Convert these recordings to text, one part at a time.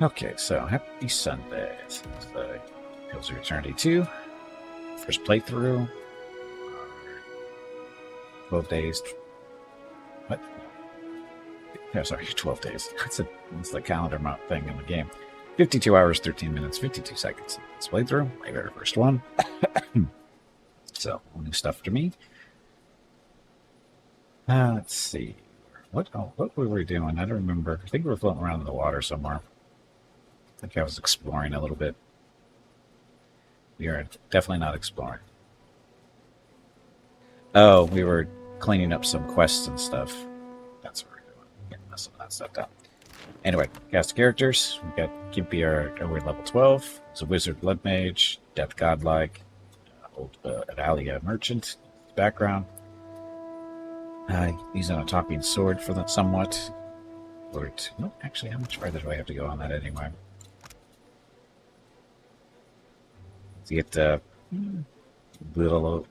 Okay, so happy Sunday. This is the Hills of Eternity 2. First playthrough. 12 days. What? No, sorry, 12 days. It's the calendar month thing in the game. 52 hours, 13 minutes, 52 seconds. This playthrough, my very first one. So, new stuff to me. Let's see. What were we doing? I don't remember. I think we were floating around in the water somewhere. I think I was exploring a little bit. We are definitely not exploring. Oh, we were cleaning up some quests and stuff. That's what we're doing. Getting some of that stuff done. Anyway, cast characters. We got Gimpy, we're level 12. He's a wizard, blood mage, death godlike, old Adalia merchant. Background. He's on a talking sword for that somewhat. No, actually, how much farther do I have to go on that anyway? To get a little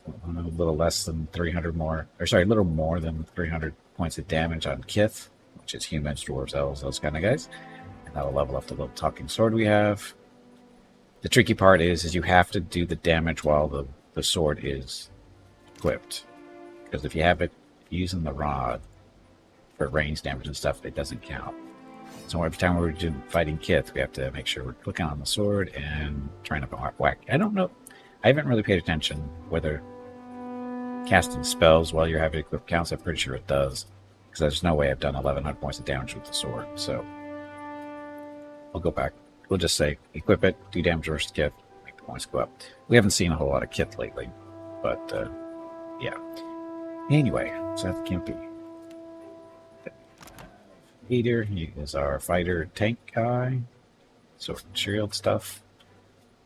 less than 300 more, or sorry, a little more than 300 points of damage on Kith, which is humans, dwarves, elves, those kind of guys. And that'll level up the little talking sword we have. The tricky part is you have to do the damage while the sword is equipped. Because if you have it using the rod for range damage and stuff, it doesn't count. So every time we're fighting Kith, we have to make sure we're clicking on the sword and trying to whack. I don't know. I haven't really paid attention whether casting spells while you're having equipped counts. I'm pretty sure it does. Because there's no way I've done 1100 points of damage with the sword. So we'll go back. We'll just say equip it, do damage versus Kith, make the points go up. We haven't seen a whole lot of Kith lately. But yeah. Anyway, so that can be. Peter, he is our fighter tank guy. Sword and shield stuff.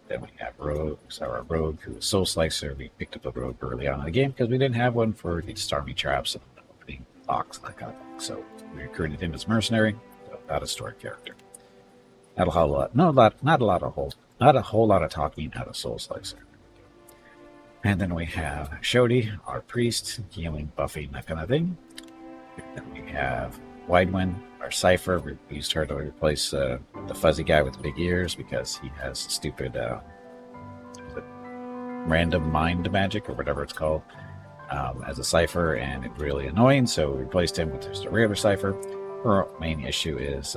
Then we have Rogues, our rogue who is Soul Slicer. We picked up a rogue early on in the game because we didn't have one for the army traps and opening locks and that kind of thing. So we recruited him as mercenary, so not a story character. Not a whole lot. Not a whole lot of talking out of Soul Slicer. And then we have Shodi, our priest, healing, buffing, that kind of thing. Then we have Widewind, our cipher. We used her to replace the fuzzy guy with the big ears because he has stupid random mind magic or whatever it's called as a cipher, and it's really annoying. So we replaced him with just a regular cipher. Her main issue is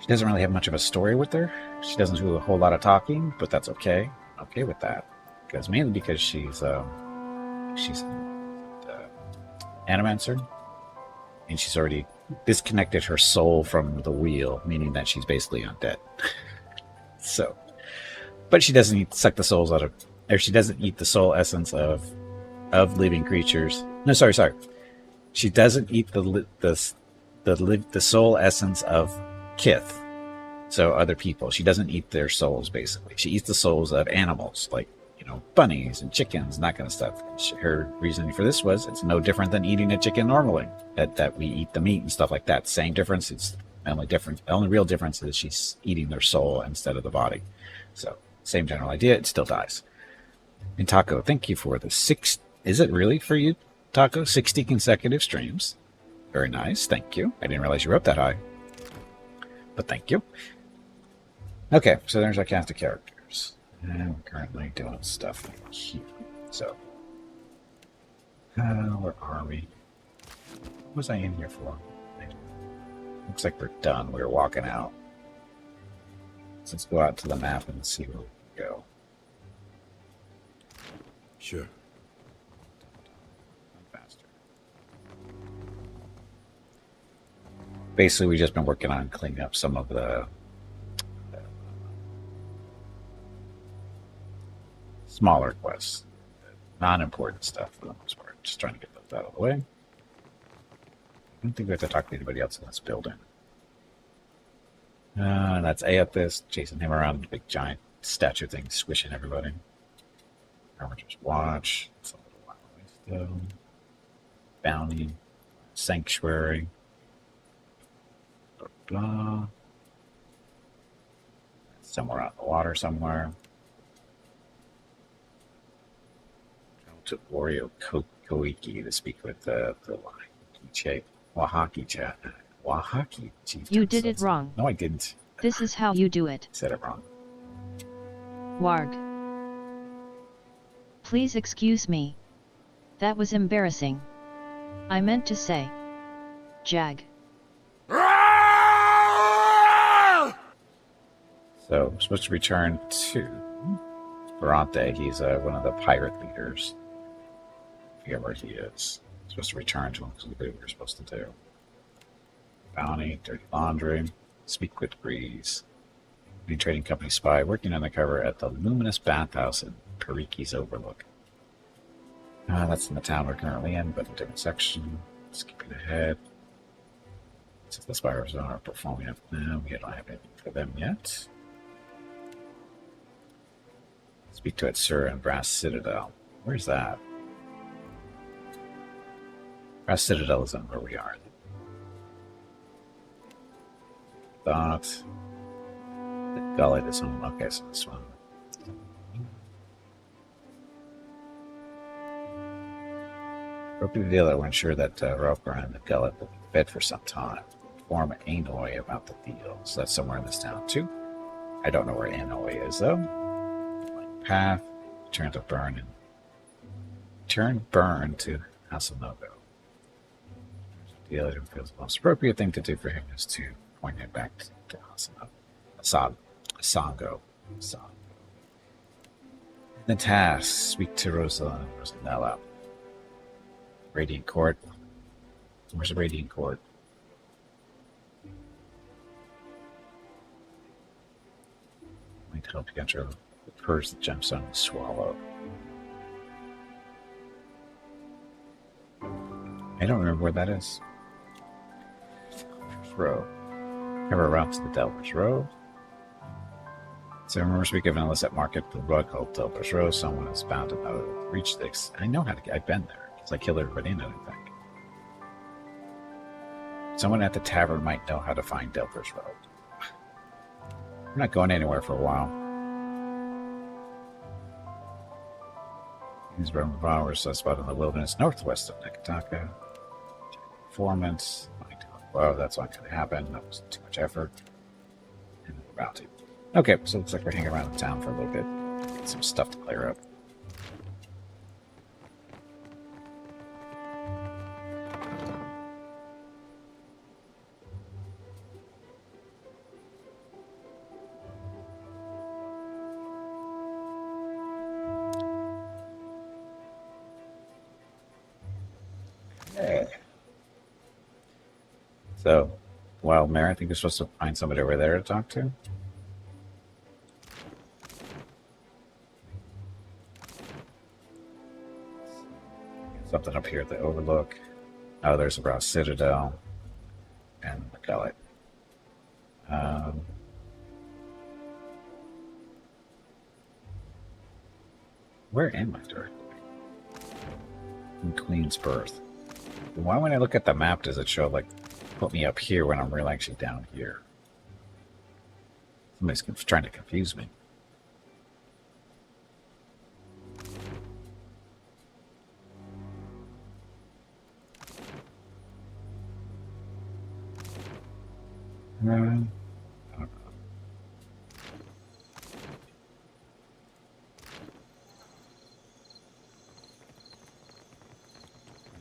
she doesn't really have much of a story with her. She doesn't do a whole lot of talking, but that's okay. Okay with that, because mainly because she's Animancer, and she's already disconnected her soul from the wheel, meaning that she's basically undead. So, but she doesn't suck the souls out of, or she doesn't eat the soul essence of living creatures. No, sorry. She doesn't eat the soul essence of Kith. So other people, she doesn't eat their souls. Basically, she eats the souls of animals, like bunnies and chickens and that kind of stuff. Her reasoning for this was it's no different than eating a chicken normally. That we eat the meat and stuff like that. Same difference. It's the only real difference is she's eating their soul instead of the body. So same general idea. It still dies. And Taco, thank you for the six. Is it really for you, Taco? 60 consecutive streams. Very nice. Thank you. I didn't realize you were up that high. But thank you. Okay, so there's our cast of characters. And we're currently doing stuff here. So, where are we? What was I in here for? Looks like we're done. We're walking out. So let's go out to the map and see where we go. Sure. Faster. Basically, we've just been working on cleaning up some of the smaller quests, non-important stuff for the most part. Just trying to get those out of the way. I don't think we have to talk to anybody else in this building. That's Aethys chasing him around, the big giant statue thing, squishing everybody. Armator's Watch. It's a little while away still. Bounty. Sanctuary. Blah, blah. Somewhere out in the water somewhere. To Oreo Koiki to speak with the Oaxaca chat. Wahaki chieftain. You did it wrong. No, I didn't. This is how you do it. I said it wrong. Warg. Please excuse me. That was embarrassing. I meant to say. Jag. So, we're supposed to return to Ferrante. He's one of the pirate leaders. I forget where he is. Supposed to return to him because we what we're supposed to do. Bounty, dirty laundry, speak with breeze. New trading company spy working undercover at the luminous bathhouse in Pariki's Overlook. That's in the town we're currently in, but a different section. Skipping ahead. Since the spies are performing up now, we don't have anything for them yet. Speak to it, sir, in Brass Citadel. Where's that? Brass Citadel isn't where we are. Docks. The gullet is on. Okay, so this one. Appropriate dealer will ensure that Roper and the gullet will be fed for some time. Inform Anoy about the deal. So that's somewhere in this town too. I don't know where Anoy is though. Path. Turn to Burn and turn Burn to Hasanogo. The dealer feels the most appropriate thing to do for him is to point it back to Hasanogo. Asango. The task. Speak to Rosanella. Radiant Court. Where's the Radiant Court? Might help you enter the purse that jumps on the swallow. I don't remember where that is. Delver's Row. Cover route to the Delver's Row. So remember to be given a list at market the rug called Delver's Row. Someone is bound to know to reach this. I know how to get. I've been there. Because I killed everybody in it, I think. Someone at the tavern might know how to find Delver's Road. I'm not going anywhere for a while. These Roman flowers are spotted in the wilderness northwest of Nekataka. Performance. Well, that's not going to happen. That was too much effort. And the bounty. Okay, so it looks like we're hanging around the town for a little bit. Get some stuff to clear up. So, Wild Mare, I think we're supposed to find somebody over there to talk to. Something up here at the Overlook. Oh, there's a Brass Citadel. And the gullet. Where am I directly? In Queen's Birth. Why when I look at the map does it show, like, put me up here when I'm really actually down here? Somebody's trying to confuse me. I don't know.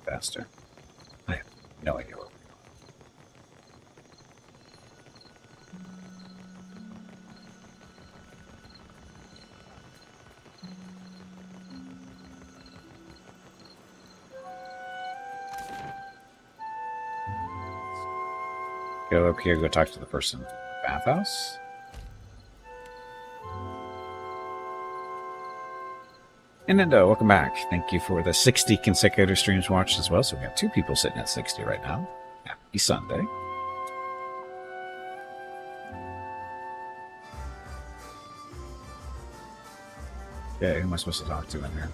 Faster. I have no idea where we're going. Go up here, go talk to the person in the bathhouse. And Nendo, welcome back. Thank you for the 60 consecutive streams watched as well. So we got 2 people sitting at 60 right now. Happy Sunday. Okay, who am I supposed to talk to in here?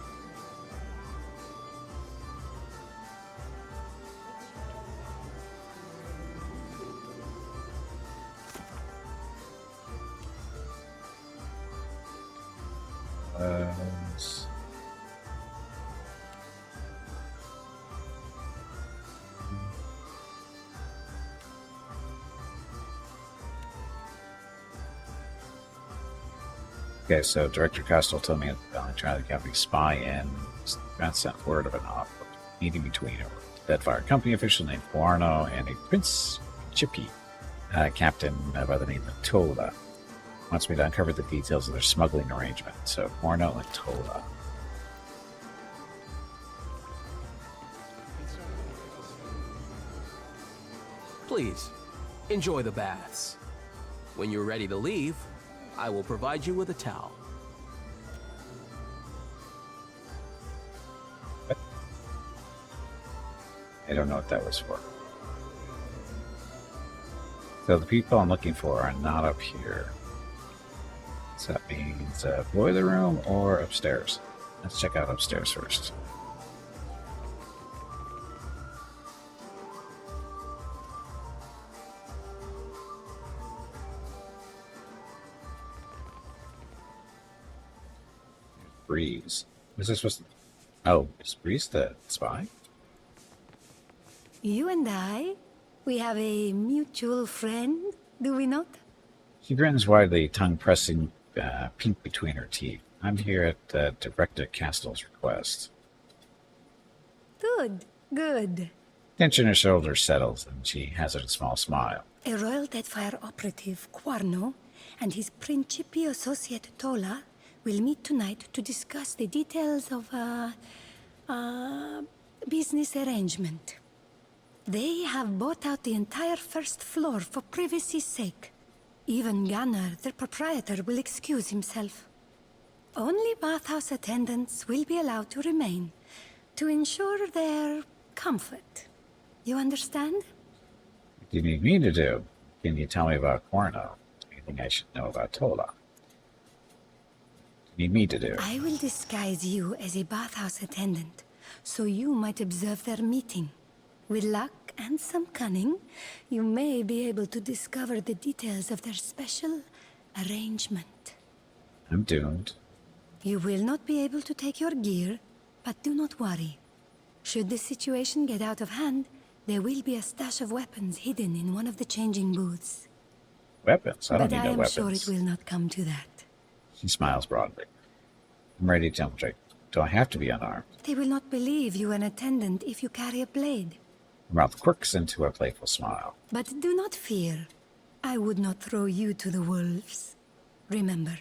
Okay, so Director Costello told me about trying to company spy in. Grant sent word of an awkward meeting between a Deadfire Company official named Guarno and a Prince Chippy captain by the name of Tola. Wants me to uncover the details of their smuggling arrangement. So Guarno and Tola. Please, enjoy the baths. When you're ready to leave, I will provide you with a towel. I don't know what that was for. So the people I'm looking for are not up here. So that means boiler room or upstairs. Let's check out upstairs first. Breeze. Was this supposed to... Oh, is Breeze the spy? You and I, we have a mutual friend, do we not? She grins widely, tongue pressing pink between her teeth. I'm here at Director Castell's request. Good, good. Tension in her shoulders settles, and she hazards a small smile. A Royal Deadfire operative, Quarno, and his Principi associate, Tola, will meet tonight to discuss the details of a business arrangement. They have bought out the entire first floor for privacy's sake. Even Gunnar, their proprietor, will excuse himself. Only bathhouse attendants will be allowed to remain, to ensure their comfort. You understand? What do you need me to do? Can you tell me about Guarno? Anything I should know about Tola? What do you need me to do? I will disguise you as a bathhouse attendant, so you might observe their meeting. With luck and some cunning, you may be able to discover the details of their special arrangement. I'm doomed. You will not be able to take your gear, but do not worry. Should the situation get out of hand, there will be a stash of weapons hidden in one of the changing booths. Weapons? I don't But need I no am weapons. sure it will not come to that. She smiles broadly. I'm ready to jump straight. Do I have to be unarmed? They will not believe you an attendant if you carry a blade. Her mouth quirks into a playful smile. But do not fear. I would not throw you to the wolves. Remember,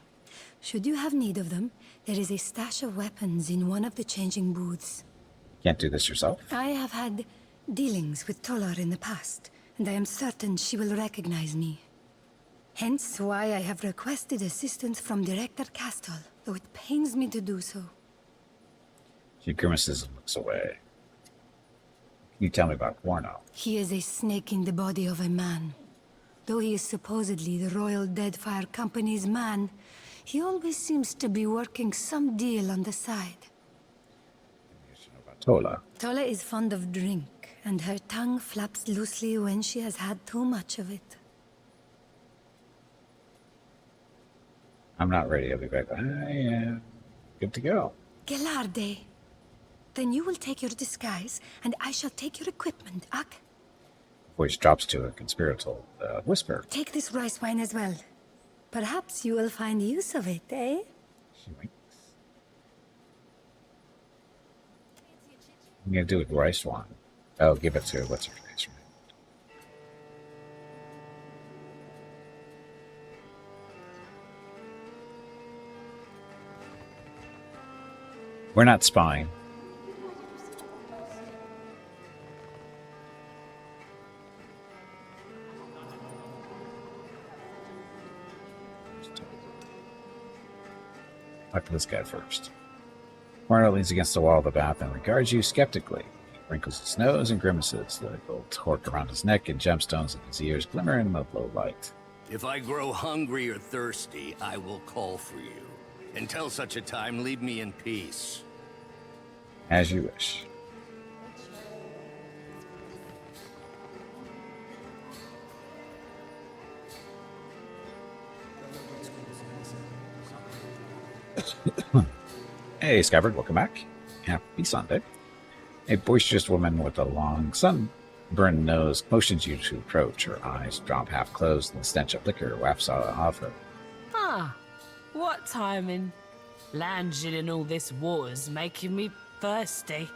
should you have need of them, there is a stash of weapons in one of the changing booths. Can't do this yourself? I have had dealings with Tolar in the past, and I am certain she will recognize me. Hence why I have requested assistance from Director Castell, though it pains me to do so. She grimaces and looks away. Can you tell me about Guarno? He is a snake in the body of a man. Though he is supposedly the Royal Deadfire Company's man, he always seems to be working some deal on the side. You should know about Tola. Tola is fond of drink, and her tongue flaps loosely when she has had too much of it. I'm not ready. I'll be back. I am good to go. Gelarde. Then you will take your disguise, and I shall take your equipment, Ak. Voice drops to a conspiratorial whisper. Take this rice wine as well. Perhaps you will find use of it, eh? She winks. I'm gonna do it rice wine. Oh, give it to what's her face, right? We're not spying. Talk to this guy first. Guarno leans against the wall of the bath and regards you skeptically. He wrinkles his nose and grimaces. The gold torque around his neck and gemstones in his ears glimmer in the low light. If I grow hungry or thirsty, I will call for you. Until such a time, leave me in peace. As you wish. Hey, Scabbard, welcome back. Happy Sunday. A boisterous woman with a long, sunburned nose motions you to approach. Her eyes drop half closed, and the stench of liquor wafts off her. Ah, What timing? Lounging in all this water's making me thirsty.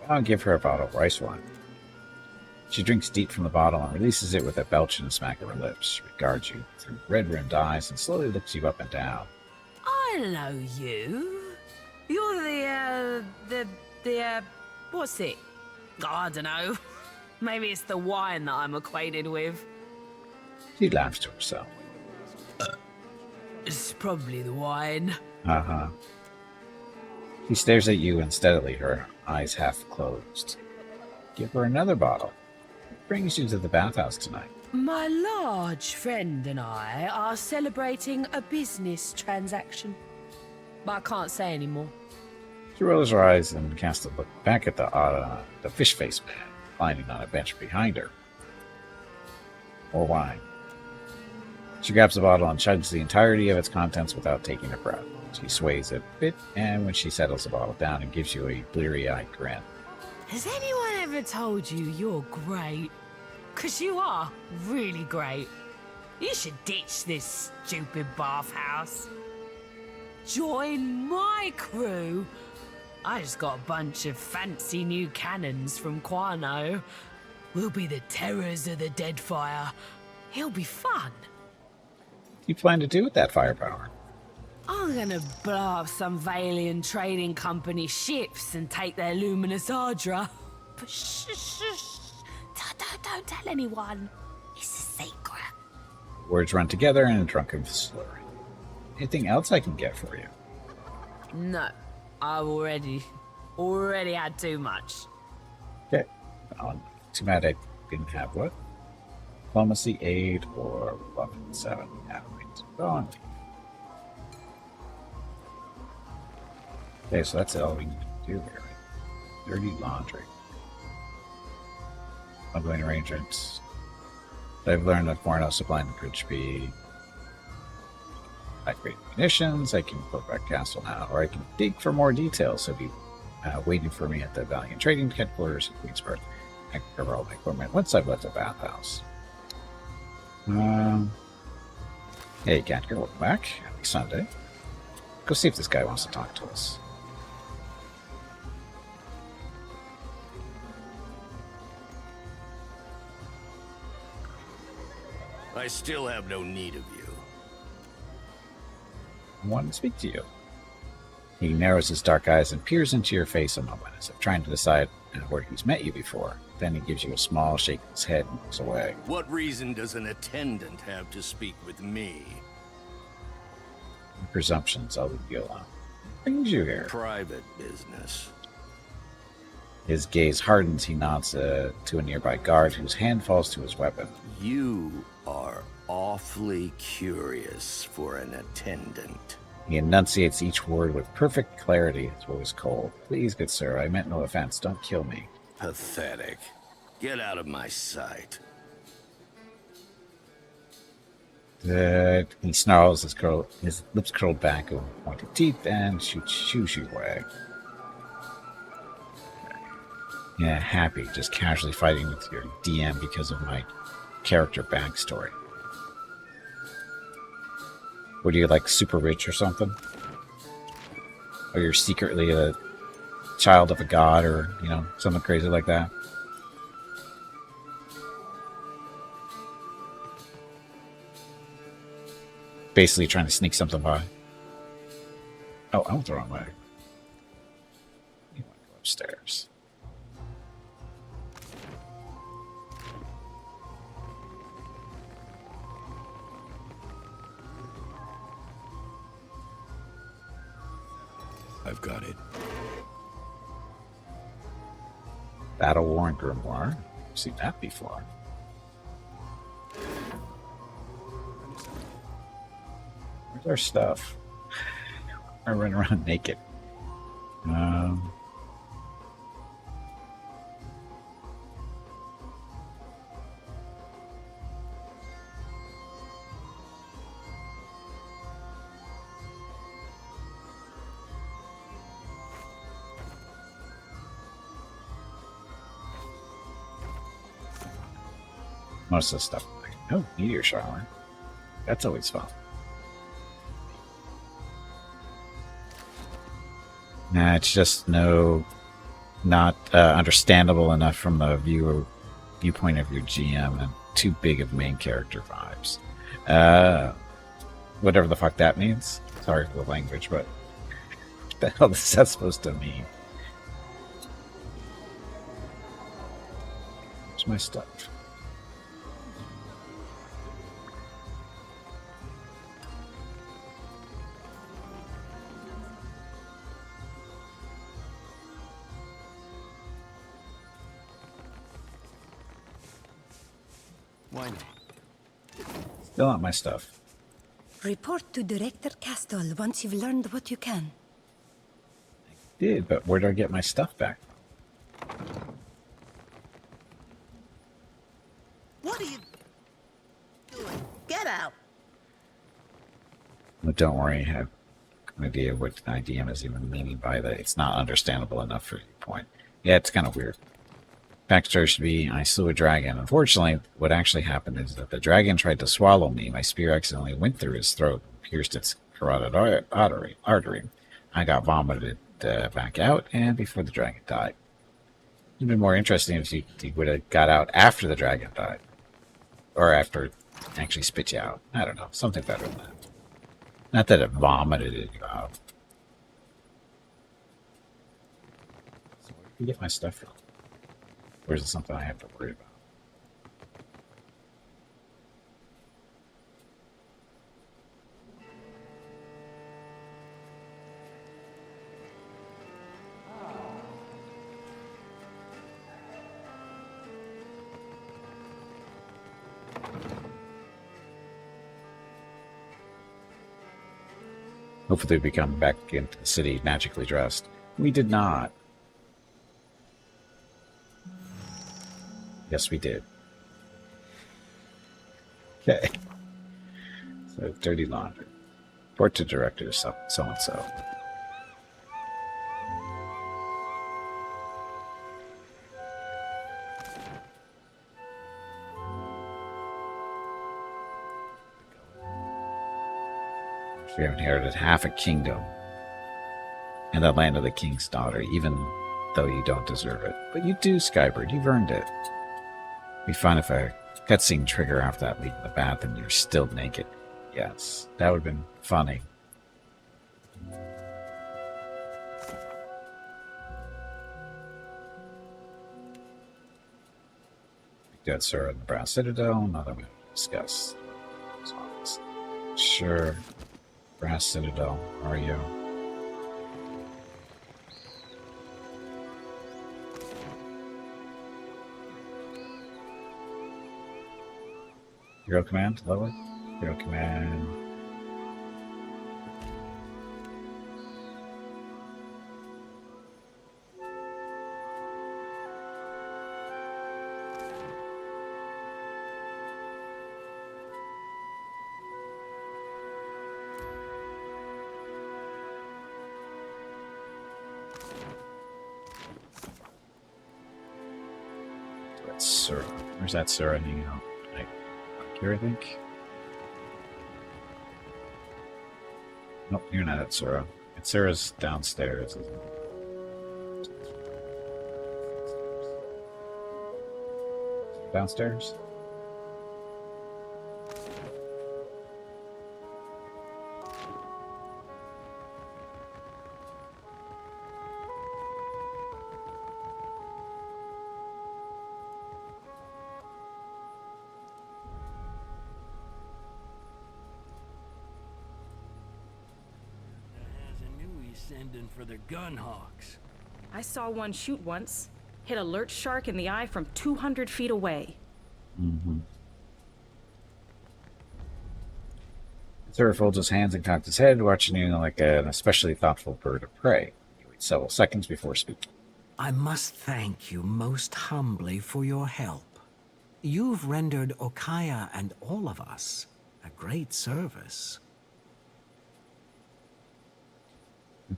I'll give her a bottle of rice wine. She drinks deep from the bottle and releases it with a belch and a smack of her lips. She regards you through red-rimmed eyes and slowly looks you up and down. I know you. You're what's it? Oh, I don't know. Maybe it's the wine that I'm acquainted with. She laughs to herself. It's probably the wine. Uh-huh. She stares at you unsteadily, her eyes half closed. Give her another bottle. What brings you to the bathhouse tonight? My large friend and I are celebrating a business transaction. But I can't say anymore. She rolls her eyes and casts a look back at the fish-faced man lying on a bench behind her. More wine. She grabs the bottle and chugs the entirety of its contents without taking a breath. She sways a bit, and when she settles the bottle down and gives you a bleary-eyed grin. Has anyone ever told you you're great? 'Cause you are really great. You should ditch this stupid bathhouse. Join my crew. I just got a bunch of fancy new cannons from Quano. We'll be the terrors of the Deadfire. It'll be fun. What do you plan to do with that firepower? I'm gonna blow up some Valian trading company ships and take their luminous Ardra. But shh. Don't tell anyone. It's a secret. Words run together in a drunken slur. Anything else I can get for you? No, I've already had too much. Okay. Well, too bad I didn't have what? Diplomacy, aid, or weapon 7. Yeah, wait. Go on. Okay, so that's all we need to do here. Dirty laundry. Ongoing arrangements. I've learned that Forno supplying the could be upgrade munitions. I can go back castle now, or I can dig for more details. So be waiting for me at the Valiant Trading Headquarters in Queensburg. I can cover all my equipment once I've left the bathhouse. Yeah, you can't go back. Happy Sunday. Go see if this guy wants to talk to us. I still have no need of you. I want to speak to you. He narrows his dark eyes and peers into your face a moment, as if trying to decide where he's met you before. Then he gives you a small shake of his head and looks away. What reason does an attendant have to speak with me? Presumptions, I'll leave you alone. What brings you here? Private business. His gaze hardens. He nods to a nearby guard whose hand falls to his weapon. You are awfully curious for an attendant. He enunciates each word with perfect clarity. His voice cold. Please, good sir, I meant no offense. Don't kill me. Pathetic. Get out of my sight. He snarls, his lips curled back with pointed teeth, and shoos you away. Yeah, happy, just casually fighting with your DM because of my character backstory. What are you, like, super rich or something? Or you're secretly a child of a god or, something crazy like that? Basically trying to sneak something by. Oh, I went the wrong way. You want to go upstairs. I've got it. Battle Worn Grimoire. I've seen that before. Where's our stuff? I run around naked. Most of the stuff, like, oh, meteor shower. That's always fun. Nah, it's just not understandable enough from the viewpoint of your GM, and too big of main character vibes. Whatever the fuck that means. Sorry for the language, but what the hell is that supposed to mean? Where's my stuff? Why not? Still not my stuff. Report to Director Castle once you've learned what you can. Did, but where do I get my stuff back? What are you doing? Get out! But don't worry, I have no idea what the IDM is even meaning by that. It's not understandable enough for your point. Yeah, it's kind of weird. Backstory should be, I slew a dragon. Unfortunately, what actually happened is that the dragon tried to swallow me. My spear accidentally went through his throat, pierced its carotid artery. I got vomited back out, and before the dragon died. It would have been more interesting if he would have got out after the dragon died. Or after it actually spit you out. I don't know, something better than that. Not that it vomited you out. So where do you get my stuff from? Or is it something I have to worry about? Hopefully we come back into the city magically dressed. We did not. Yes, we did. Okay. So, dirty laundry. Report to director, so-and-so. We have inherited half a kingdom and the land of the king's daughter, even though you don't deserve it. But you do, Skybird. You've earned it. It'd be fun if a cutscene trigger after that leaving the bath and you're still naked. Yes, that would have been funny. Got Sir in the Brass Citadel. Another we discuss. His office. Sure. Brass Citadel, are you? Hero Command, lovely. Hero Command. That's Sura. Where's that Sura hanging out? Here, I think. Nope, you're not at Sura. It's Sura's downstairs. Downstairs? Sending for the gunhawks. I saw one shoot once. Hit a lurch shark in the eye from 200 feet away. Mm-hmm. Sura folds his hands and cocks his head, watching you like an especially thoughtful bird of prey. You wait several seconds before speaking. I must thank you most humbly for your help. You've rendered Okaya and all of us a great service.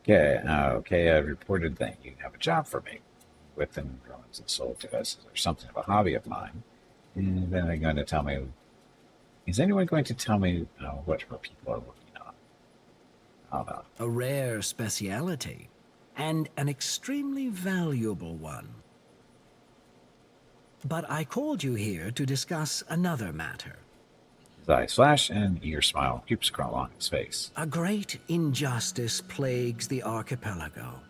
Okay, I reported that you have a job for me. Within runs and soul to us, or something of a hobby of mine. And then they're going to tell me Is anyone going to tell me what her people are working on? I'll know. A rare speciality, and an extremely valuable one. But I called you here to discuss another matter. His eyes flash, and an eager smile creeps along his face. A great injustice plagues the archipelago,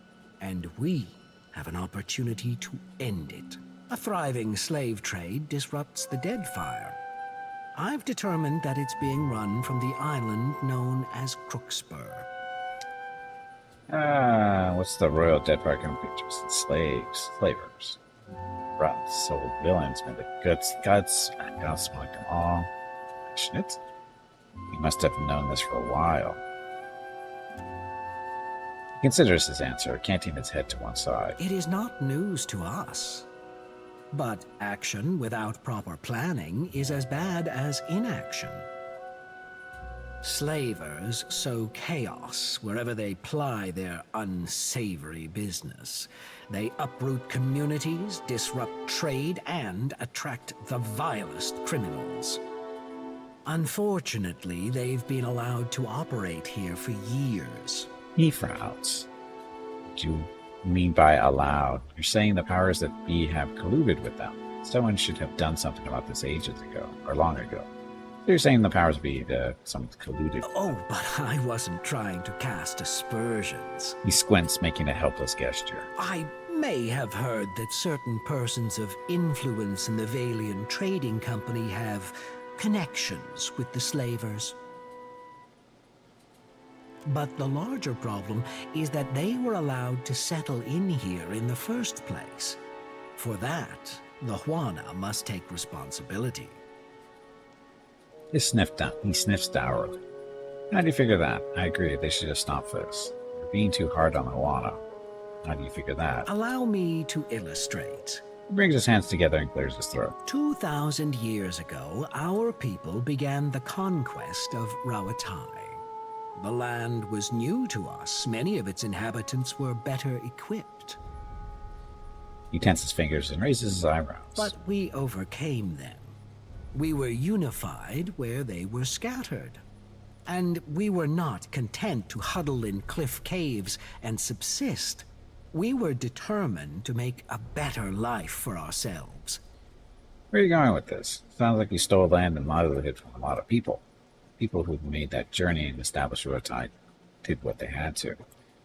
and we have an opportunity to end it. A thriving slave trade disrupts the Deadfire. I've determined that it's being run from the island known as Crookspur. What's the Royal Deadfire pictures? Slavers. Rotten soul villains made the guts, and guts like them all. Passionate? He must have known this for a while. He considers his answer, canting his head to one side. It is not news to us. But action without proper planning is as bad as inaction. Slavers sow chaos wherever they ply their unsavory business. They uproot communities, disrupt trade, and attract the vilest criminals. Unfortunately, they've been allowed to operate here for years. He frowns. What do you mean by allowed? You're saying the powers that be have colluded with them. Someone should have done something about this ages ago, or long ago. You're saying the powers that be, someone's colluded. Oh, but I wasn't trying to cast aspersions. He squints, making a helpless gesture. I may have heard that certain persons of influence in the Valian Trading Company have connections with the slavers. But the larger problem is that they were allowed to settle in here in the first place. For that, the Juana must take responsibility. He sniffs dourly. How do you figure that? I agree, they should have stopped this. You're being too hard on the Juana. How do you figure that? Allow me to illustrate. He brings his hands together and clears his throat. 2,000 years ago, our people began the conquest of Rawatai. The land was new to us. Many of its inhabitants were better equipped. He tenses his fingers and raises his eyebrows. But we overcame them. We were unified where they were scattered. And we were not content to huddle in cliff caves and subsist. We were determined to make a better life for ourselves. Where are you going with this? Sounds like you stole land and modeled it from a lot of people. People who made that journey and established Rotai did what they had to.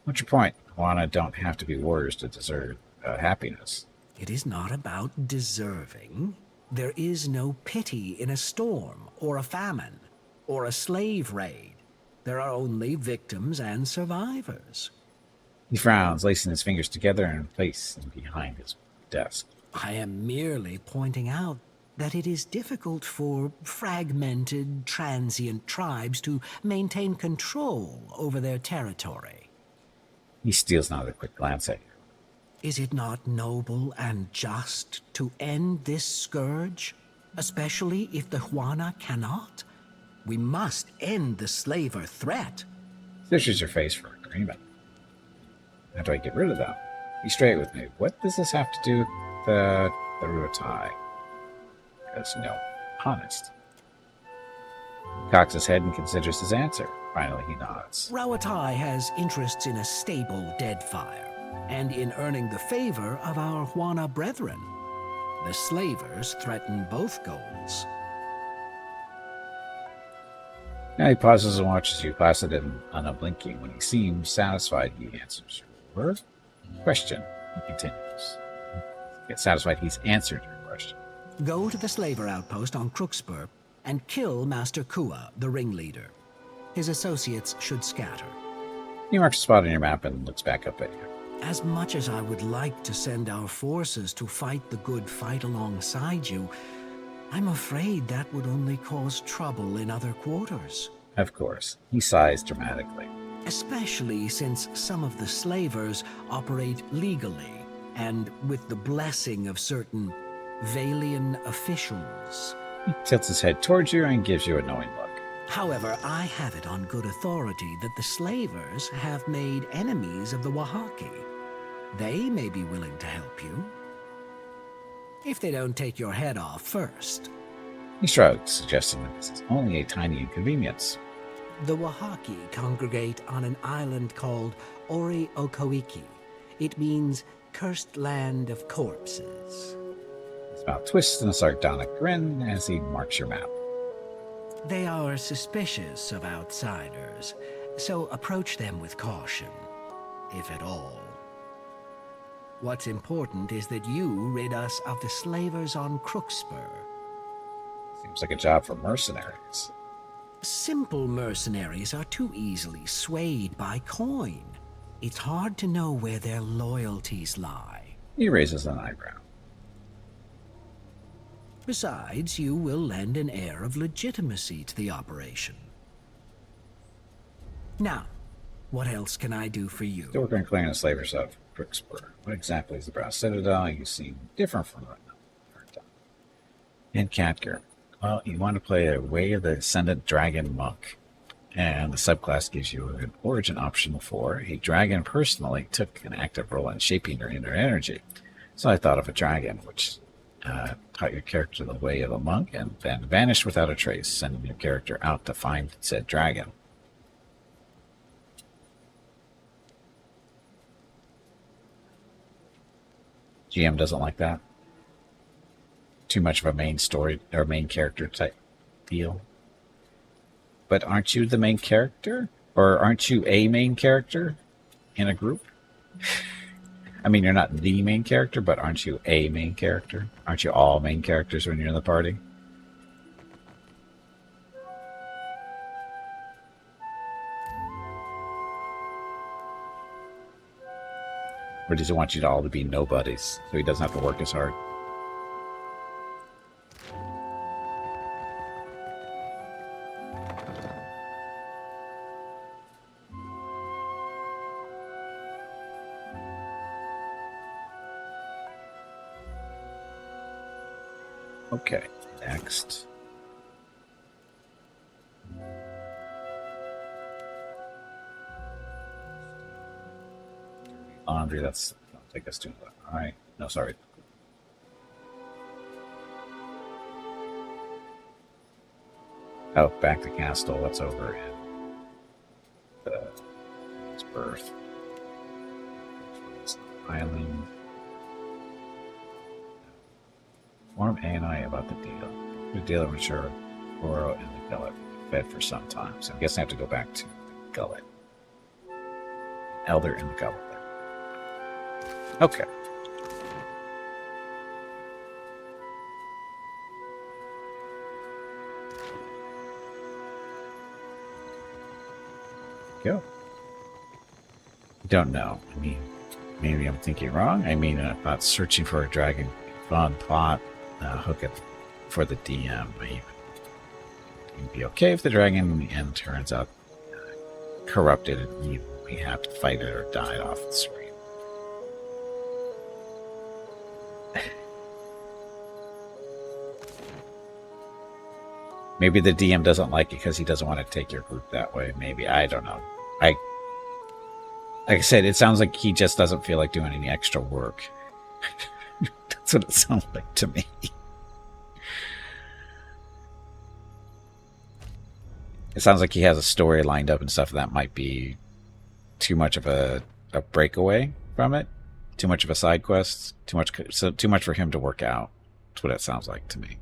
What's your point? Juana don't have to be warriors to deserve happiness. It is not about deserving. There is no pity in a storm, or a famine, or a slave raid. There are only victims and survivors. He frowns, lacing his fingers together and placing behind his desk. I am merely pointing out that it is difficult for fragmented, transient tribes to maintain control over their territory. He steals another quick glance at you. Is it not noble and just to end this scourge, especially if the Juana cannot? We must end the slaver threat. Stitches your face for agreement. How do I get rid of them? Be straight with me. What does this have to do with the Ruatai? Because, honest. He cocks his head and considers his answer. Finally, he nods. Rawatai has interests in a stable Deadfire, and in earning the favor of our Juana brethren. The slavers threaten both goals. Now he pauses and watches you, placid and unblinking. When he seems satisfied, he answers your question. He continues. Get satisfied he's answered your question. Go to the slaver outpost on Crookspur and kill Master Kua, the ringleader. His associates should scatter. He marks a spot on your map and looks back up at you. As much as I would like to send our forces to fight the good fight alongside you, I'm afraid that would only cause trouble in other quarters. Of course. He sighs dramatically. Especially since some of the slavers operate legally and with the blessing of certain Valian officials. He tilts his head towards you and gives you a knowing look. However, I have it on good authority that the slavers have made enemies of the Wahaki. They may be willing to help you. If they don't take your head off first. He shrugs, suggesting that this is only a tiny inconvenience. The Wahaki congregate on an island called Ori Okoiki. It means cursed land of corpses. His mouth twists in a sardonic grin as he marks your map. They are suspicious of outsiders, so approach them with caution, if at all. What's important is that you rid us of the slavers on Crookspur. Seems like a job for mercenaries. Simple mercenaries are too easily swayed by coin. It's hard to know where their loyalties lie. He raises an eyebrow. Besides, you will lend an air of legitimacy to the operation. Now, what else can I do for you? Still working on clearing the slavers of Crookspur. What exactly is the Brow Citadel? You seem different from what I've heard. In Catgir. Well, you want to play a Way of the Ascendant Dragon Monk, and the subclass gives you an origin option for a dragon personally took an active role in shaping your inner energy. So I thought of a dragon, which taught your character the way of a monk and then vanished without a trace, sending your character out to find said dragon. GM doesn't like that. Too much of a main story or main character type deal. But aren't you the main character? Or aren't you a main character in a group? I mean, you're not the main character, but aren't you a main character? Aren't you all main characters when you're in the party? Or does he want you to all to be nobodies so he doesn't have to work as hard? Okay, next. Laundry, that's don't take us too long. Alright. No, sorry. Oh, back to Castle, what's over in its birth. Island. Inform A&I about the deal. The dealer would sure Goro and the Gullet fed for some time, so I guess I have to go back to the Gullet. Elder in the Gullet there. Okay. Go. Don't know. I mean, maybe I'm thinking wrong. I mean, about searching for a dragon fun plot. Hook it for the DM. You'd be okay if the dragon in the end turns out corrupted and we have to fight it or die off the screen. Maybe the DM doesn't like it because he doesn't want to take your group that way. Maybe. I don't know. Like I said, it sounds like he just doesn't feel like doing any extra work. That's what it sounds like to me. It sounds like he has a story lined up and stuff that might be too much of a breakaway from it. Too much of a side quest. Too much for him to work out. That's what it sounds like to me.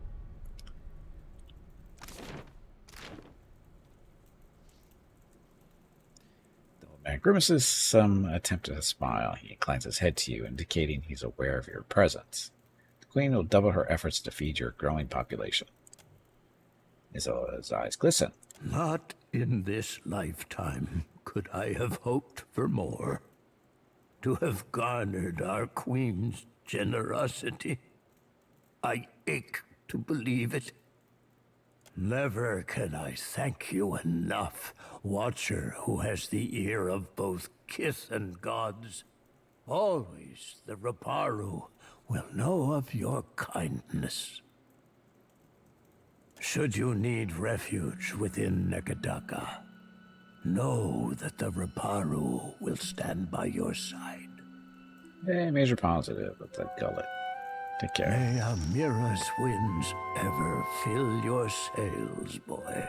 The old man grimaces some attempt at a smile. He inclines his head to you, indicating he's aware of your presence. The queen will double her efforts to feed your growing population. His eyes glisten. Not in this lifetime could I have hoped for more. To have garnered our queen's generosity. I ache to believe it. Never can I thank you enough, Watcher who has the ear of both kith and gods. Always the Raparu will know of your kindness. Should you need refuge within Nekadaka, know that the Raparu will stand by your side. Hey, major positive with that Gullet. Take care. May Amira's winds ever fill your sails, boy.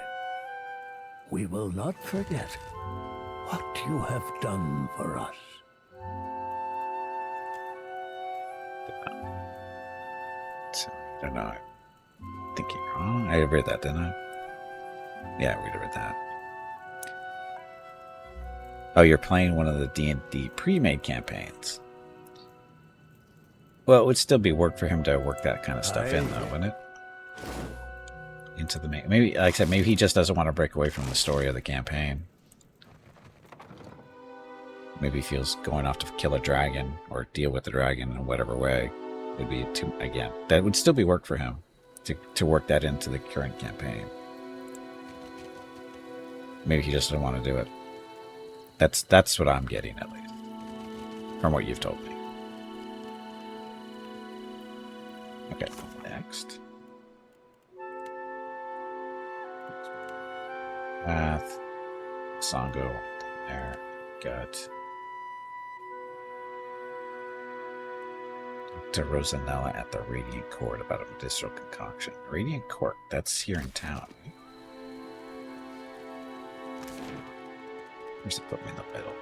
We will not forget what you have done for us. So, I don't know. I'm thinking wrong. I read that, didn't I? Yeah, we read that. Oh, you're playing one of the D&D pre-made campaigns. Well, it would still be work for him to work that kind of stuff in, though, wouldn't it? Into the main. Maybe, like I said, maybe he just doesn't want to break away from the story of the campaign. Maybe he feels going off to kill a dragon or deal with the dragon in whatever way would be too. Again, that would still be work for him to work that into the current campaign. Maybe he just doesn't want to do it. That's what I'm getting, at least, from what you've told me. Okay, next. Path. Songo. There. Got. To Rosanella at the Radiant Court about a medicinal concoction. Radiant Court, that's here in town. Where's it put me in the middle?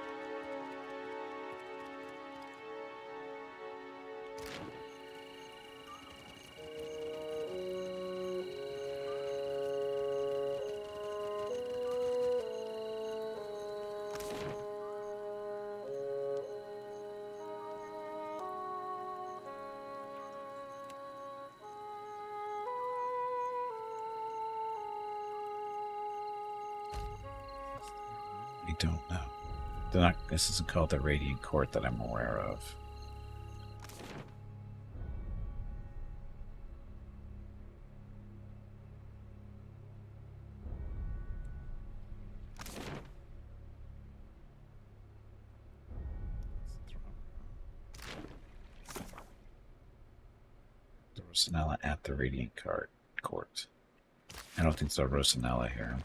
I don't know. This isn't called the Radiant Court that I'm aware of. The Rosanella at the Radiant Court. I don't think so. Rosanella here.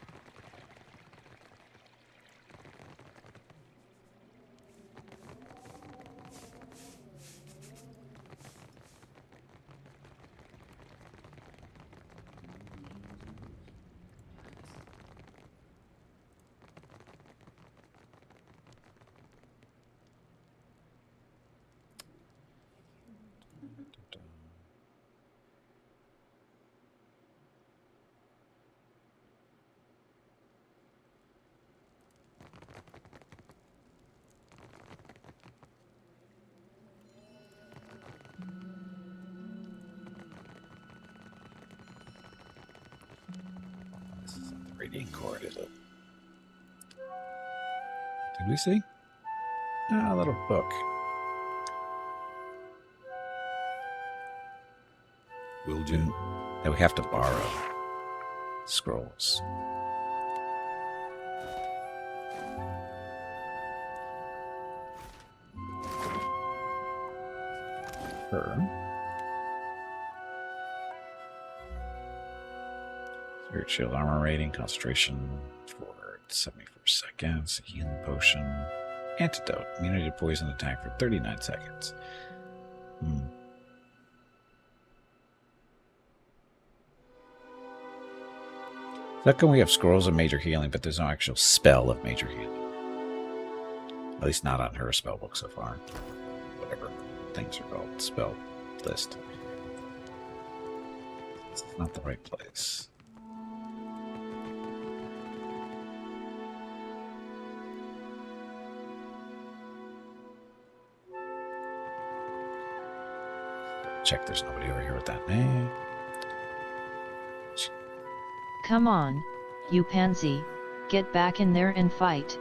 Radiant Court, is it? Did we see? Ah, a little book. Will do. That we have to borrow. Scrolls. Her. Spirit Shield armor rating, concentration for 74 seconds, healing potion, antidote, immunity to poison attack for 39 seconds. How come we have scrolls of major healing, but there's no actual spell of major healing? At least not on her spell book so far. Whatever things are called, spell list. It's not the right place. Check there's nobody over here with that name. Come on, you pansy, get back in there and fight.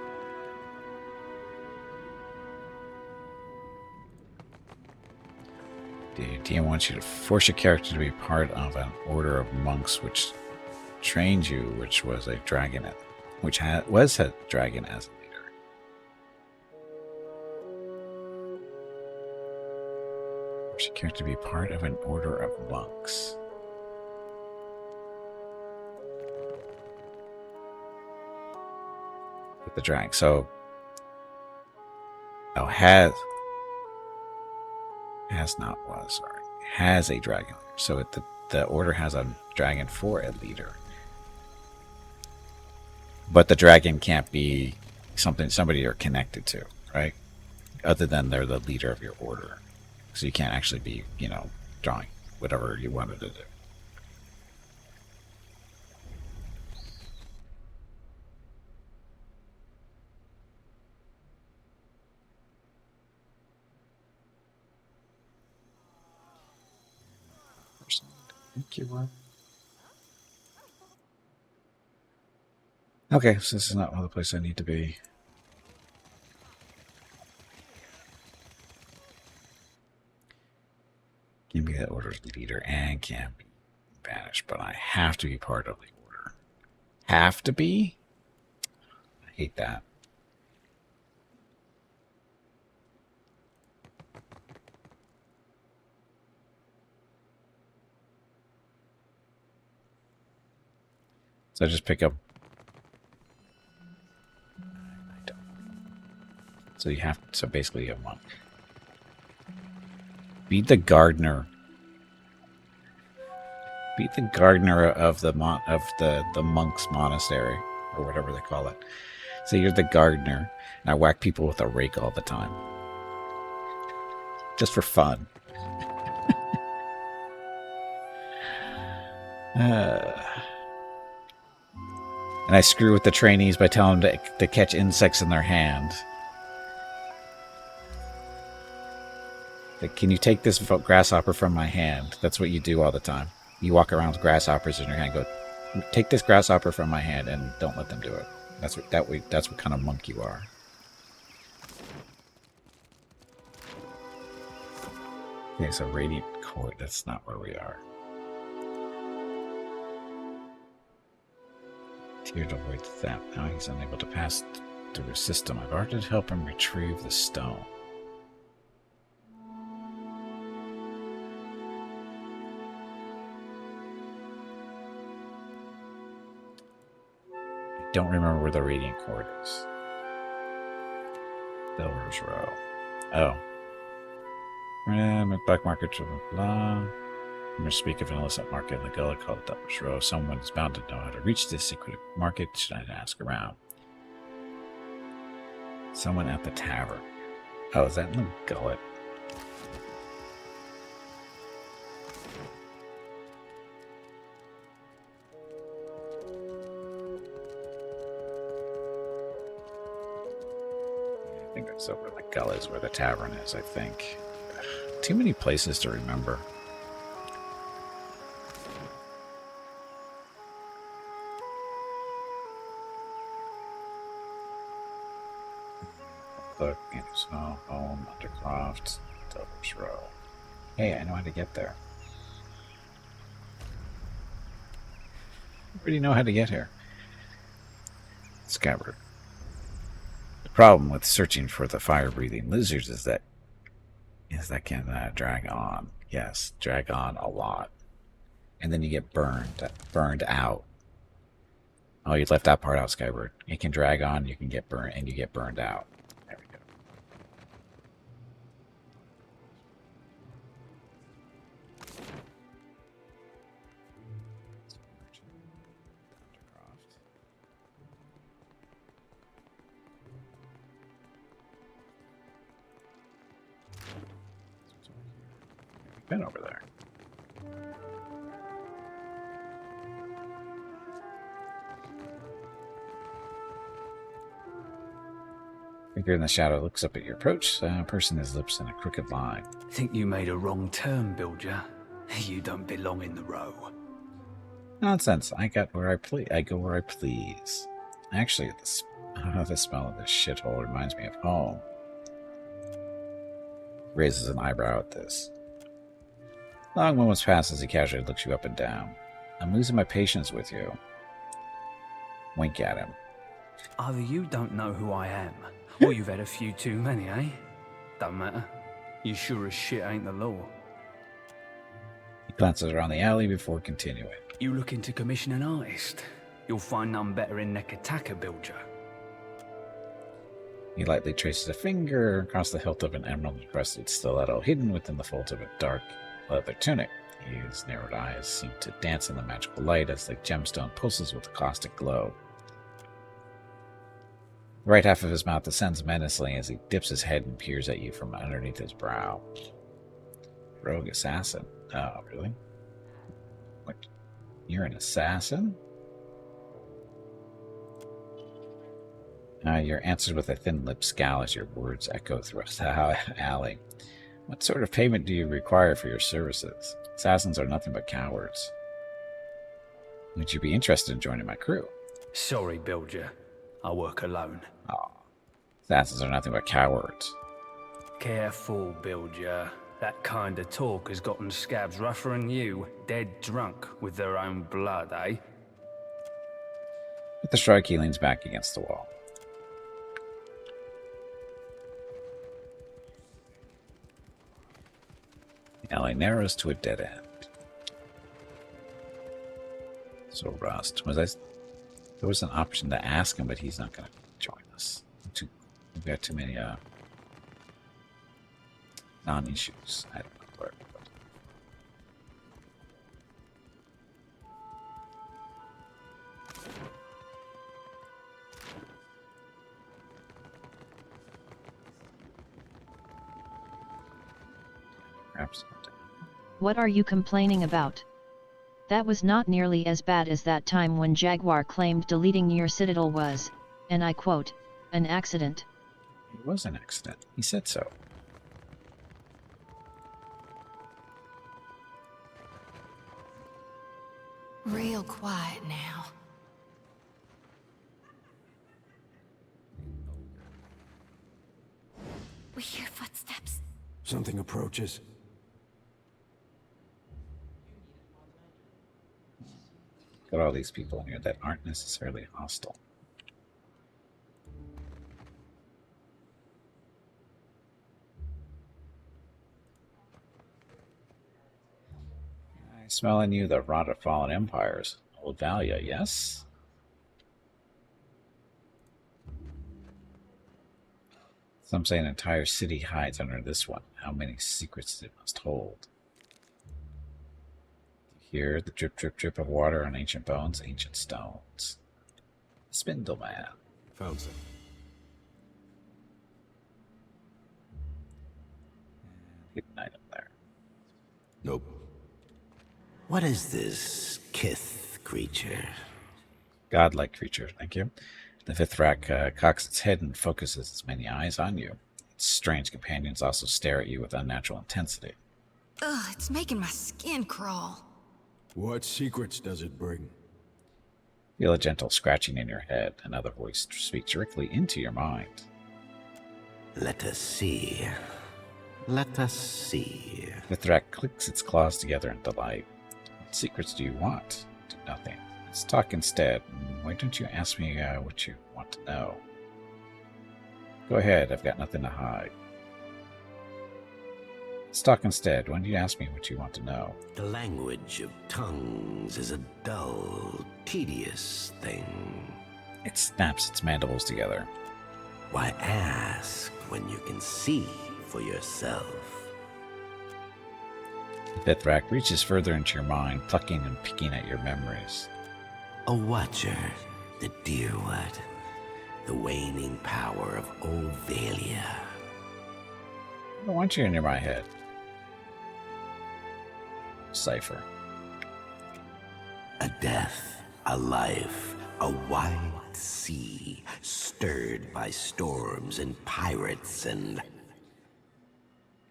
The DM wants you to force your character to be part of an order of monks which trained you, which was a dragon, was a dragon as a leader. Force your character to be part of an order of monks. With the dragon, so has not was, sorry. has a dragon leader. So the order has a dragon for a leader. But the dragon can't be somebody you're connected to, right? Other than they're the leader of your order. So you can't actually be, drawing whatever you wanted to do. Thank you. Okay, so this is not the place I need to be. Give me that order's leader and can be banished, but I have to be part of the order. Have to be? I hate that. So I just pick up. I don't. So you have. So basically, you have one. Be the gardener. Be the gardener of the monks' monastery, or whatever they call it. So you're the gardener, and I whack people with a rake all the time, just for fun. And I screw with the trainees by telling them to catch insects in their hand. Like, can you take this grasshopper from my hand? That's what you do all the time. You walk around with grasshoppers in your hand. Go, take this grasshopper from my hand, and don't let them do it. That's what kind of monk you are. Okay, so Radiant Court. That's not where we are. Here to avoid that. Now he's unable to pass through the system. I've already to help him retrieve the stone. I don't remember where the Radiant Court is. Delver's Row. Oh. Black market, blah, blah, blah. I'm going to speak of an illicit market in the gully called Delver's Row. Someone is bound to know how to reach this secret market. Should I ask around? Someone at the tavern. Oh, is that in the gullet? I think it's over the gullet is where the tavern is, I think. Too many places to remember. Look, Snow, Home, Undercroft, Delver's Row. Hey, I know how to get there. I already know how to get here. Scabbard. The problem with searching for the fire-breathing lizards is that can drag on. Yes, drag on a lot. And then you get burned out. Oh, you left that part out, Skybird. It can drag on, you can get burned, and you get burned out. There we go. We've been over there. Figure in the shadow looks up at your approach. Person his lips in a crooked line. Think you made a wrong turn, Bilger. You don't belong in the row. Nonsense. I go where I please. Actually, the smell of this shithole reminds me of home. Raises an eyebrow at this. Long moments pass as he casually looks you up and down. I'm losing my patience with you. Wink at him. Either you don't know who I am, or you've had a few too many, eh? Don't matter. You sure as shit ain't the law. He glances around the alley before continuing. You looking to commission an artist? You'll find none better in Nekataka, Bilger. He lightly traces a finger across the hilt of an emerald-encrusted stiletto hidden within the folds of a dark leather tunic. His narrowed eyes seem to dance in the magical light as the gemstone pulses with a caustic glow. The right half of his mouth ascends menacingly as he dips his head and peers at you from underneath his brow. Rogue assassin. Oh, really? What? You're an assassin? You're answered with a thin-lipped scowl as your words echo throughout the alley. What sort of payment do you require for your services? Assassins are nothing but cowards. Would you be interested in joining my crew? Sorry, Bilger. I work alone. Oh, assassins are nothing but cowards. Careful, Bilger. That kind of talk has gotten scabs rougher than you, dead drunk with their own blood, eh? With the shrug, he leans back against the wall. The alley narrows to a dead end. So Rust, there was an option to ask him, but he's not going to join us. We've got too many non-issues. I don't know where. Perhaps. What are you complaining about? That was not nearly as bad as that time when Jaguar claimed deleting your citadel was, and I quote, an accident. It was an accident. He said so. Real quiet now. We hear footsteps. Something approaches. Got all these people in here that aren't necessarily hostile. I smell in you the rot of fallen empires. Old Valia, yes? Some say an entire city hides under this one. How many secrets it must hold? Hear the drip, drip, drip of water on ancient bones, ancient stones. Spindle man. Found some. Hidden item there. Nope. What is this kith creature? Godlike creature, thank you. The fifth rack cocks its head and focuses its many eyes on you. Its strange companions also stare at you with unnatural intensity. Ugh, it's making my skin crawl. What secrets does it bring? Feel a gentle scratching in your head. Another voice speaks directly into your mind. Let us see. Let us see. The Thrak clicks its claws together in delight. What secrets do you want? Do nothing. Let's talk instead. Why don't you ask me what you want to know? Go ahead, I've got nothing to hide. Let's talk instead. Why don't you ask me what you want to know? The language of tongues is a dull, tedious thing. It snaps its mandibles together. Why ask when you can see for yourself? The Thrak reaches further into your mind, plucking and picking at your memories. A watcher, the dear what? The waning power of old Valia. I don't want you in my head. Cipher. A death, a life, a wide sea, stirred by storms and pirates and...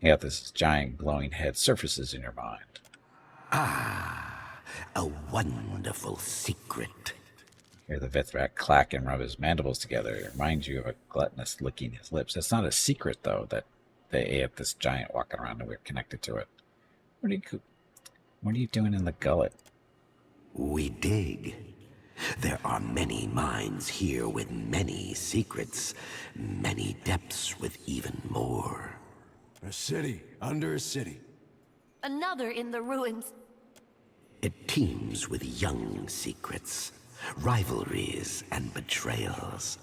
Yeah, this giant glowing head surfaces in your mind. Ah, a wonderful secret. Hear the Vithrak clack and rub his mandibles together. It reminds you of a gluttonous licking his lips. It's not a secret, though, that they ate this giant walking around and we're connected to it. What are you doing in the gullet? We dig. There are many minds here with many secrets, many depths with even more. A city under a city. Another in the ruins. It teems with young secrets, rivalries and betrayals.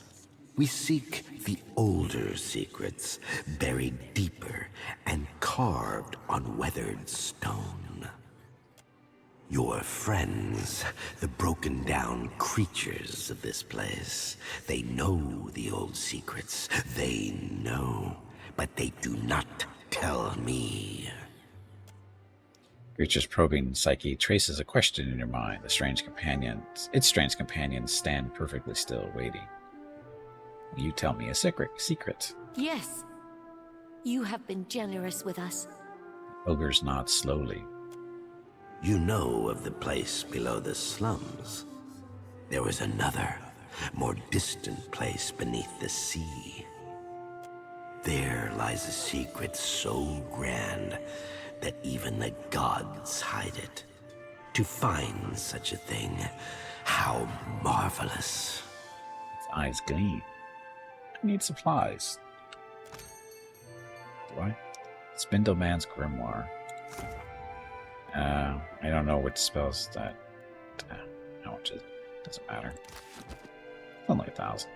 We seek the older secrets, buried deeper and carved on weathered stone. Your friends, the broken down creatures of this place, they know the old secrets. They know, but they do not tell me. Creature's probing psyche traces a question in your mind. Its strange companions stand perfectly still, waiting. Will you tell me a secret? Yes. You have been generous with us. Ogres nod slowly. You know of the place below the slums. There was another, more distant place beneath the sea. There lies a secret so grand that even the gods hide it. To find such a thing, how marvelous. Its eyes gleam. I need supplies. Do I? Spindleman's Grimoire. I don't know what spells that. How much is it? Doesn't matter. Only 1,000.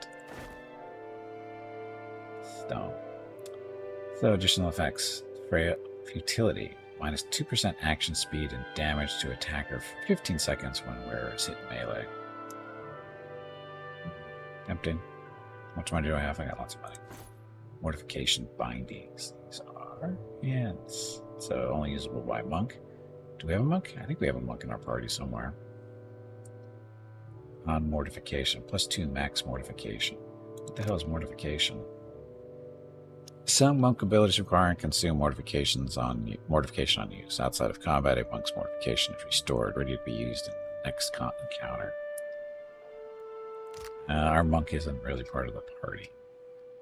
Stone. So additional effects. Futility. Minus 2% action speed and damage to attacker for 15 seconds when wearer is hit melee. Tempting. How much money do I have? I got lots of money. Mortification bindings. These are hints. So only usable by monk. Do we have a monk? I think we have a monk in our party somewhere. On mortification. +2 max mortification. What the hell is mortification? Some monk abilities require and consume mortification on use. Outside of combat, a monk's mortification is restored, ready to be used in the next encounter. Our monk isn't really part of the party,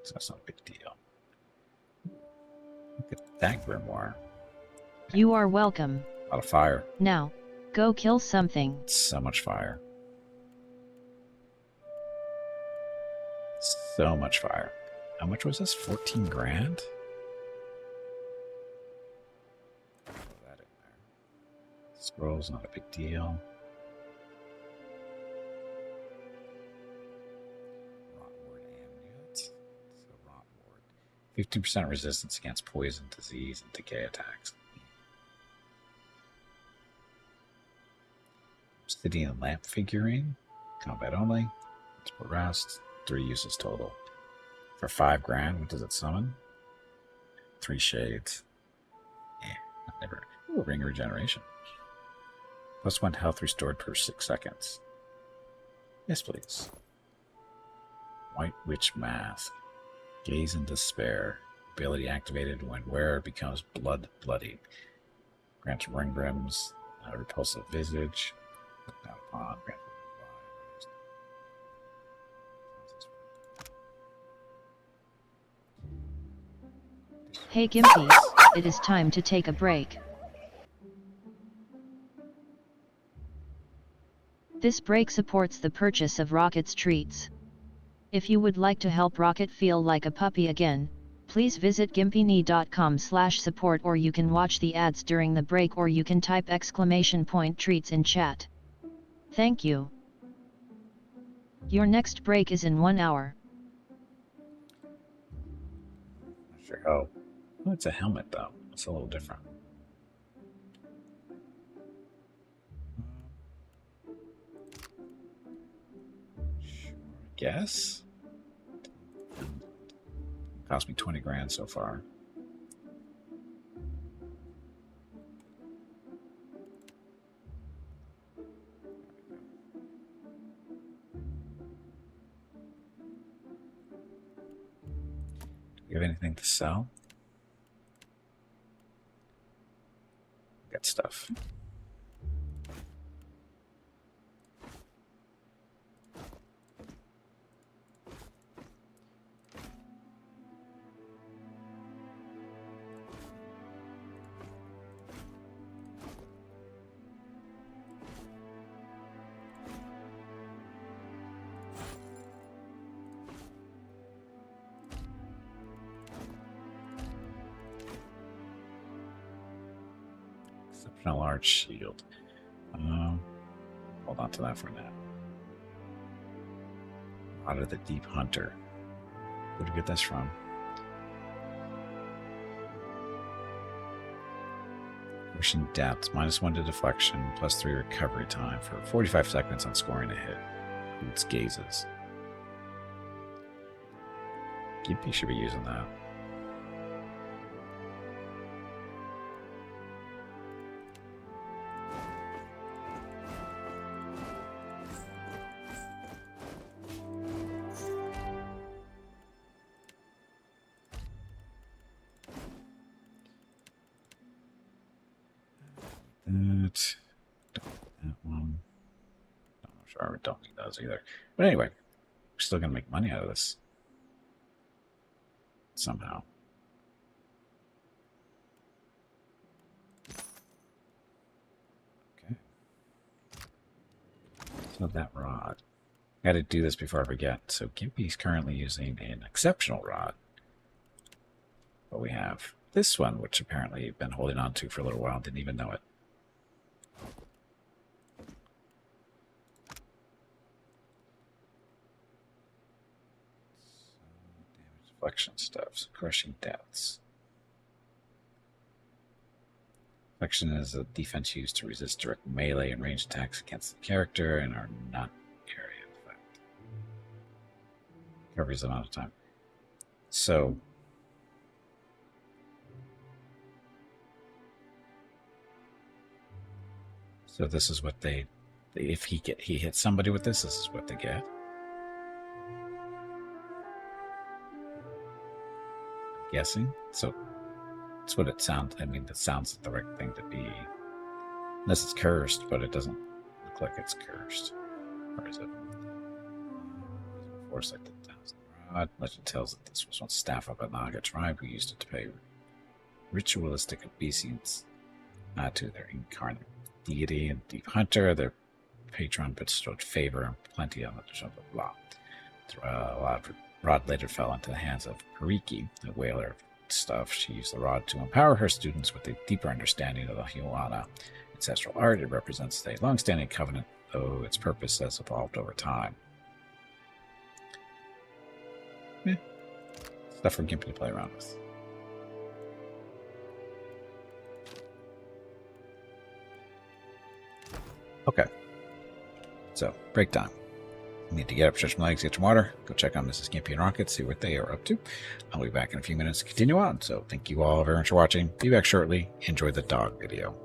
so that's not a big deal. Look at that grimoire. You are welcome. A lot of fire. Now, go kill something. So much fire. So much fire. How much was this? 14 grand? Throw that in there. Scroll's not a big deal. Rotward amulet. So Rotward. 15% resistance against poison, disease, and decay attacks. Obsidian lamp figurine. Combat only. It's for rest. 3 uses total. For 5 grand, what does it summon? 3 shades. Never. Ooh, ring of regeneration. +1 health restored per 6 seconds. Yes, please. White Witch Mask. Gaze in despair. Ability activated when wearer becomes bloody. Grants ring brims. Repulsive visage. Down upon. Hey Gimpies, it is time to take a break. This break supports the purchase of Rocket's treats. If you would like to help Rocket feel like a puppy again, please visit gimpyknee.com/support, or you can watch the ads during the break, or you can type !treats in chat. Thank you. Your next break is in 1 hour. Sure. Oh, it's a helmet though. It's a little different. Sure, I guess. Cost me 20 grand so far. Do you have anything to sell? Got stuff. Exceptional large shield. Hold on to that for now. Out of the Deep Hunter. Where'd you get this from? Pushing depth, -1 to deflection, +3 recovery time for 45 seconds on scoring a hit. Boots gazes. Gimpy should be using that. That one. I'm not sure I don't need those either. But anyway, we're still going to make money out of this. Somehow. Okay. So that rod. I got to do this before I forget. So Gimpy's currently using an exceptional rod. But we have this one, which apparently you've been holding on to for a little while, didn't even know it. Deflection stuffs, crushing depths. Deflection is a defense used to resist direct melee and ranged attacks against the character and are not area effect. Covers the amount of time. So this is what they if he hits somebody with this is what they get. Guessing. So that's what it sounds. I mean, that sounds like the right thing to be. Unless it's cursed, but it doesn't look like it's cursed. Or is it? Force like the 1,000 rod. Legend tells that this was once staff of a Naga tribe who used it to pay ritualistic obeisance to their incarnate deity and deep hunter. Their patron bestowed favor and plenty on the blah. The rod later fell into the hands of Pariki, the whaler stuff. She used the rod to empower her students with a deeper understanding of the Huana ancestral art. It represents a long-standing covenant, though its purpose has evolved over time. Stuff for Gimpy to play around with. Okay. So, break time. Need to get up, stretch my legs, get some water, go check on Mrs. Gimpy and Rocket, see what they are up to. I'll be back in a few minutes to continue on. So thank you all very much for watching. Be back shortly. Enjoy the dog video.